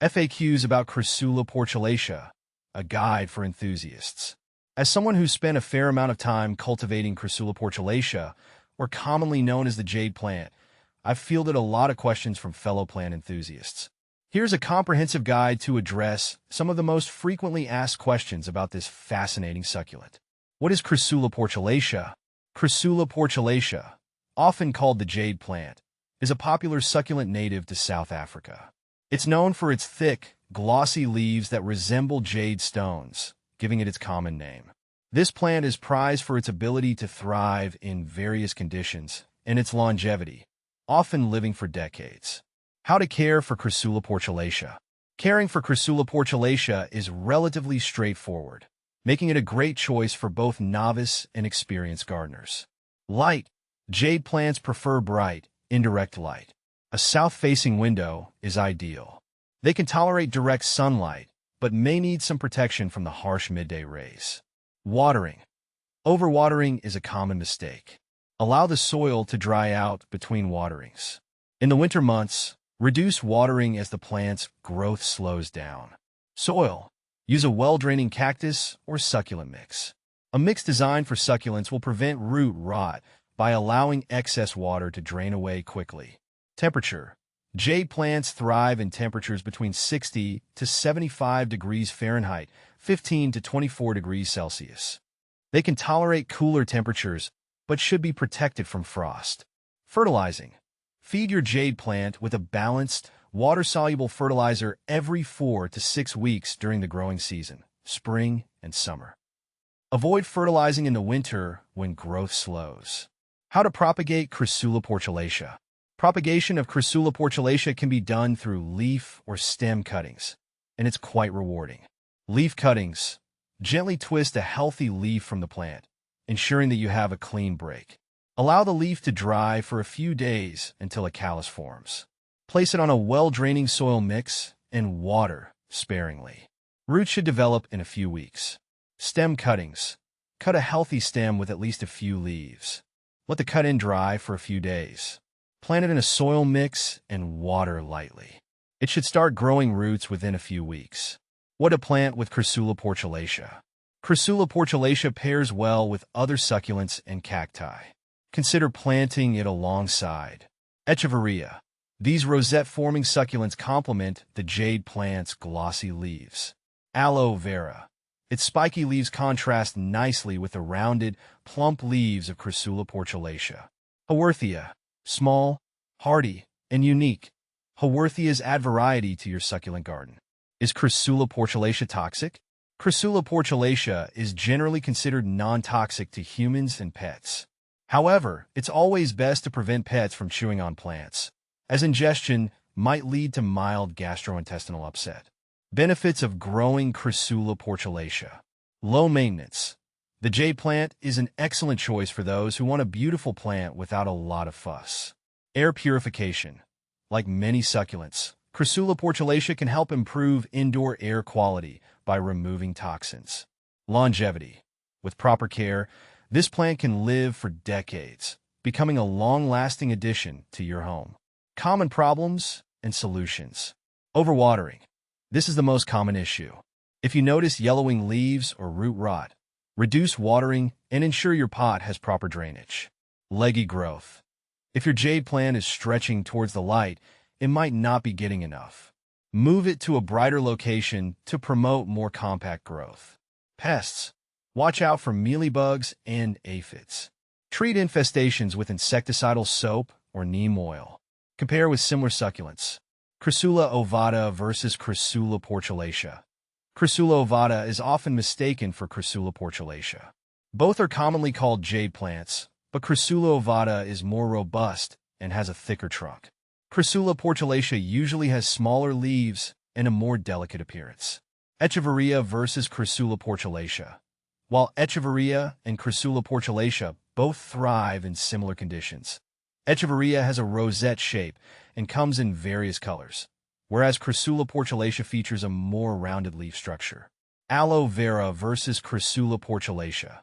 FAQs about Crassula portulacea, a guide for enthusiasts. As someone who's spent a fair amount of time cultivating Crassula portulacea, or commonly known as the jade plant, I've fielded a lot of questions from fellow plant enthusiasts. Here's a comprehensive guide to address some of the most frequently asked questions about this fascinating succulent. What is Crassula portulacea? Crassula portulacea, often called the jade plant, is a popular succulent native to South Africa. It's known for its thick, glossy leaves that resemble jade stones, giving it its common name. This plant is prized for its ability to thrive in various conditions and its longevity, often living for decades. How to care for Crassula portulacea. Caring for Crassula portulacea is relatively straightforward, making it a great choice for both novice and experienced gardeners. Light. Jade plants prefer bright, indirect light. A south-facing window is ideal. They can tolerate direct sunlight, but may need some protection from the harsh midday rays. Watering. Overwatering is a common mistake. Allow the soil to dry out between waterings. In the winter months, reduce watering as the plant's growth slows down. Soil. Use a well-draining cactus or succulent mix. A mix designed for succulents will prevent root rot by allowing excess water to drain away quickly. Temperature. Jade plants thrive in temperatures between 60 to 75 degrees Fahrenheit, 15 to 24 degrees Celsius. They can tolerate cooler temperatures, but should be protected from frost. Fertilizing. Feed your jade plant with a balanced, water-soluble fertilizer every 4 to 6 weeks during the growing season, spring and summer. Avoid fertilizing in the winter when growth slows. How to propagate Crassula portulacea. Propagation of Crassula portulacea can be done through leaf or stem cuttings, and it's quite rewarding. Leaf cuttings. Gently twist a healthy leaf from the plant, ensuring that you have a clean break. Allow the leaf to dry for a few days until a callus forms. Place it on a well-draining soil mix and water sparingly. Roots should develop in a few weeks. Stem cuttings. Cut a healthy stem with at least a few leaves. Let the cut-in dry for a few days. Plant it in a soil mix and water lightly. It should start growing roots within a few weeks. What to plant with Crassula portulacea. Crassula portulacea pairs well with other succulents and cacti. Consider planting it alongside Echeveria. These rosette-forming succulents complement the jade plant's glossy leaves. Aloe vera. Its spiky leaves contrast nicely with the rounded, plump leaves of Crassula portulacea. Haworthia. Small, hardy, and unique. Haworthias add variety to your succulent garden. Is Crassula portulacea toxic? Crassula portulacea is generally considered non-toxic to humans and pets. However, it's always best to prevent pets from chewing on plants, as ingestion might lead to mild gastrointestinal upset. Benefits of growing Crassula portulacea. Low maintenance. The jade plant is an excellent choice for those who want a beautiful plant without a lot of fuss. Air purification. Like many succulents, Crassula portulacea can help improve indoor air quality by removing toxins. Longevity. With proper care, this plant can live for decades, becoming a long-lasting addition to your home. Common problems and solutions. Overwatering. This is the most common issue. If you notice yellowing leaves or root rot, reduce watering and ensure your pot has proper drainage. Leggy growth. If your jade plant is stretching towards the light, it might not be getting enough. Move it to a brighter location to promote more compact growth. Pests. Watch out for mealybugs and aphids. Treat infestations with insecticidal soap or neem oil. Compare with similar succulents. Crassula ovata versus Crassula portulacea. Crassula ovata is often mistaken for Crassula portulacea. Both are commonly called jade plants, but Crassula ovata is more robust and has a thicker trunk. Crassula portulacea usually has smaller leaves and a more delicate appearance. Echeveria versus Crassula portulacea. While Echeveria and Crassula portulacea both thrive in similar conditions, Echeveria has a rosette shape and comes in various colors, whereas Crassula portulacea features a more rounded leaf structure. Aloe vera versus Crassula portulacea.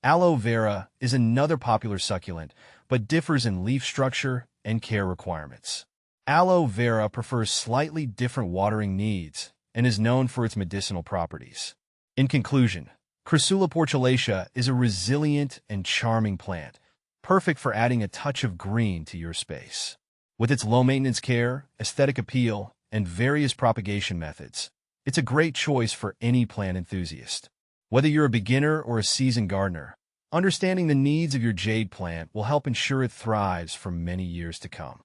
Aloe vera is another popular succulent, but differs in leaf structure and care requirements. Aloe vera prefers slightly different watering needs and is known for its medicinal properties. In conclusion, Crassula portulacea is a resilient and charming plant, perfect for adding a touch of green to your space. With its low-maintenance care, aesthetic appeal, and various propagation methods, it's a great choice for any plant enthusiast. Whether you're a beginner or a seasoned gardener, understanding the needs of your jade plant will help ensure it thrives for many years to come.